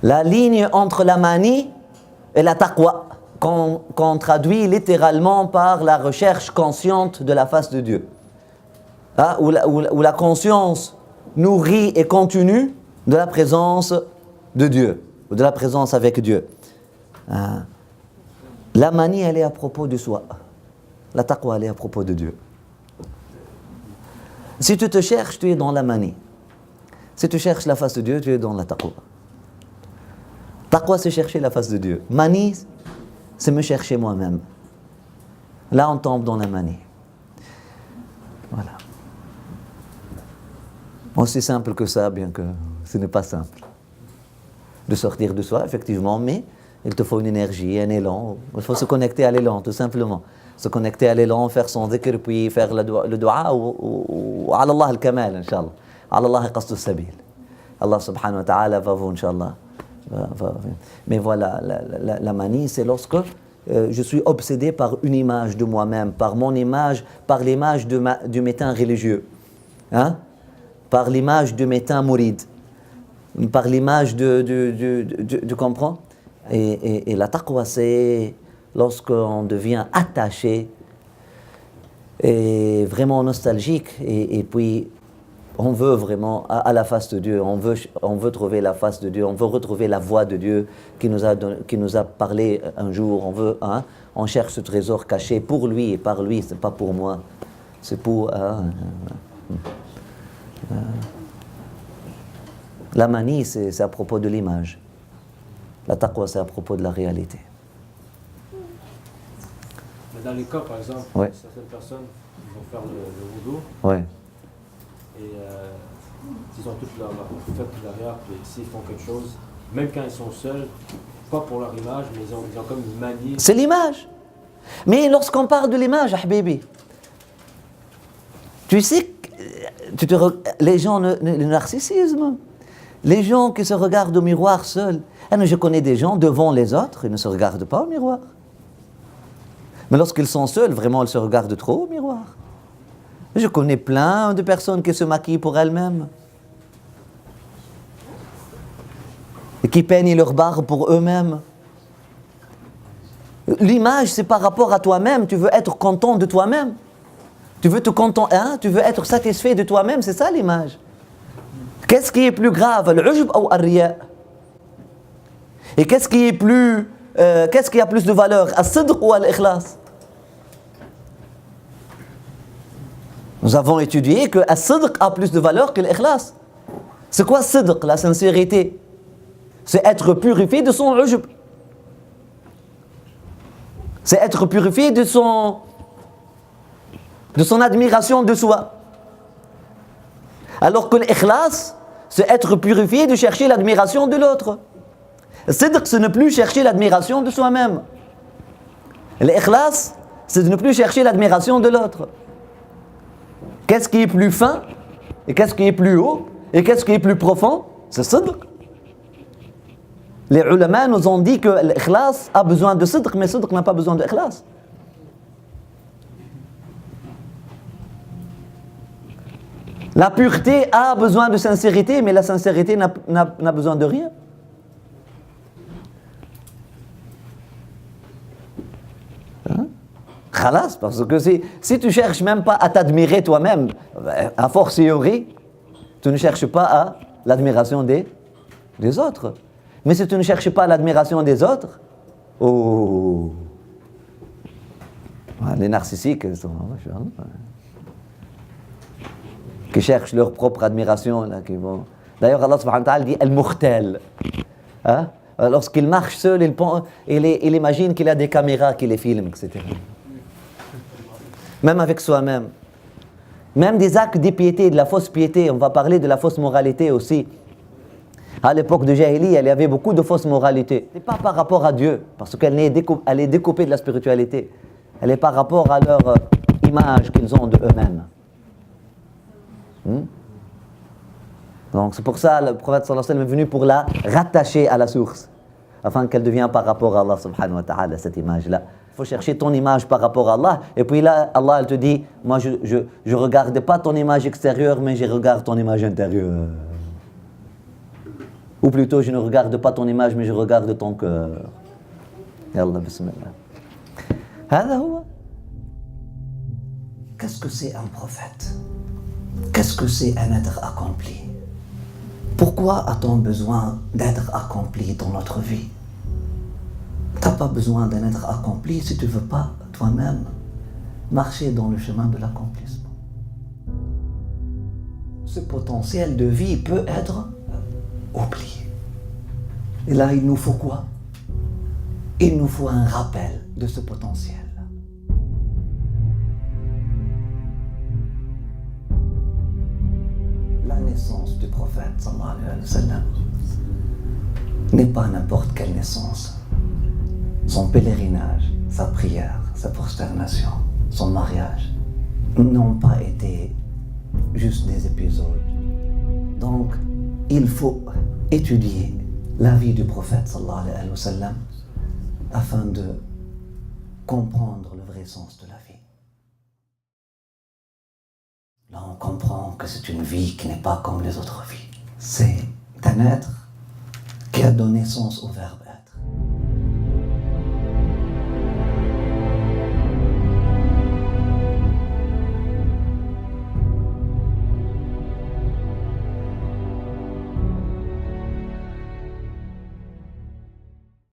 La ligne entre la manie et la taqwa, qu'on traduit littéralement par la recherche consciente de la face de Dieu. Hein, où la conscience nourrit et continue de la présence de Dieu, ou de la présence avec Dieu. Hein. La manie, elle est à propos de soi. La taqwa, elle est à propos de Dieu. Si tu te cherches, tu es dans la manie. Si tu cherches la face de Dieu, tu es dans la taqwa. Taqwa, c'est chercher la face de Dieu. Manie, c'est me chercher moi-même. Là, on tombe dans la manie. Voilà. Aussi simple que ça, bien que ce n'est pas simple. De sortir de soi, effectivement, mais il te faut une énergie, un élan. Il faut se connecter à l'élan, tout simplement. Se connecter à l'élan, faire son dhikr, puis faire le dua, ou ala Allah al-kamal, Inch'Allah. Ala Allah qasdu sabil. Allah subhanahu wa ta'ala va vous, Inch'Allah. Mais voilà, la manie, c'est lorsque je suis obsédé par une image de moi-même, par mon image, par l'image du médecin religieux, hein? Par l'image du médecin mouride, par l'image tu comprends? Et la taqwa, c'est lorsqu'on devient attaché et vraiment nostalgique, et puis on veut vraiment à la face de Dieu, on veut trouver la face de Dieu, on veut retrouver la voix de Dieu qui nous a parlé un jour, on cherche ce trésor caché pour lui et par lui, c'est pas pour moi, c'est pour... La manie, c'est à propos de l'image. La taqwa, c'est à propos de la réalité. Mais dans les cas, par exemple, ouais. Certaines personnes vont faire le wudu. Ouais. Et s'ils ont toute leur fête derrière, puis s'ils font quelque chose, même quand ils sont seuls, pas pour leur image, mais ils ont comme une manie. C'est l'image. Mais lorsqu'on parle de l'image, Habibi, tu sais que les gens, le narcissisme, les gens qui se regardent au miroir seuls. Je connais des gens devant les autres, ils ne se regardent pas au miroir. Mais lorsqu'ils sont seuls, vraiment, ils se regardent trop au miroir. Je connais plein de personnes qui se maquillent pour elles-mêmes. Et qui peignent leur barbe pour eux-mêmes. L'image, c'est par rapport à toi-même. Tu veux être content de toi-même. Tu veux te contenter, tu veux être satisfait de toi-même, c'est ça l'image. Qu'est-ce qui est plus grave, l'ujb ou ar-riya? Et qu'est-ce qui a plus de valeur, as-sidq ou al-ikhlas? Nous avons étudié que as-sidq a plus de valeur que l'ikhlas. C'est quoi sidq, la sincérité? C'est être purifié de son ujb. C'est être purifié de son admiration de soi. Alors que l'ikhlas, c'est être purifié de chercher l'admiration de l'autre. Sidq, c'est ne plus chercher l'admiration de soi-même. L'ikhlas, c'est de ne plus chercher l'admiration de l'autre. Qu'est-ce qui est plus fin? Et qu'est-ce qui est plus haut? Et qu'est-ce qui est plus profond? C'est sidq. Les ulama nous ont dit que l'ikhlas a besoin de sidq, mais sidq n'a pas besoin d'ikhlas. La pureté a besoin de sincérité, mais la sincérité n'a besoin de rien. Khalas, parce que si tu cherches même pas à t'admirer toi-même, a fortiori, tu ne cherches pas à l'admiration des autres. Mais si tu ne cherches pas l'admiration des autres, les narcissiques qui cherchent leur propre admiration, là, qui vont... D'ailleurs, Allah subhanahu wa ta'ala dit al-mukhtal. Lorsqu'il marche seul, il imagine qu'il a des caméras qui les filment, etc. Même avec soi-même. Même des actes d'impiété, de la fausse piété. On va parler de la fausse moralité aussi. À l'époque de Jahiliya, il y avait beaucoup de fausses moralités. Ce n'est pas par rapport à Dieu, parce qu'elle est découpée de la spiritualité. Elle est par rapport à leur image qu'ils ont de eux-mêmes. Donc c'est pour ça que le prophète sallallahu alayhi wa sallam est venu pour la rattacher à la source, afin qu'elle devienne par rapport à Allah subhanahu wa ta'ala, cette image-là. Il faut chercher ton image par rapport à Allah, et puis là, Allah elle te dit, moi je ne regarde pas ton image extérieure, mais je regarde ton image intérieure. Ou plutôt, je ne regarde pas ton image, mais je regarde ton cœur. Yallah, bismillah. هذا هو. Qu'est-ce que c'est un prophète? Qu'est-ce que c'est un être accompli? Pourquoi a-t-on besoin d'être accompli dans notre vie? Tu n'as pas besoin d'un être accompli si tu ne veux pas toi-même marcher dans le chemin de l'accomplissement. Ce potentiel de vie peut être oublié. Et là, il nous faut quoi? Il nous faut un rappel de ce potentiel. La naissance du prophète sallallahu alayhi wa sallam n'est pas n'importe quelle naissance. Son pèlerinage, sa prière, sa prosternation, son mariage n'ont pas été juste des épisodes. Donc, il faut étudier la vie du prophète sallallahu alayhi wa sallam afin de comprendre le vrai sens de la vie. Là, on comprend que c'est une vie qui n'est pas comme les autres vies. C'est un être qui a donné sens au verbe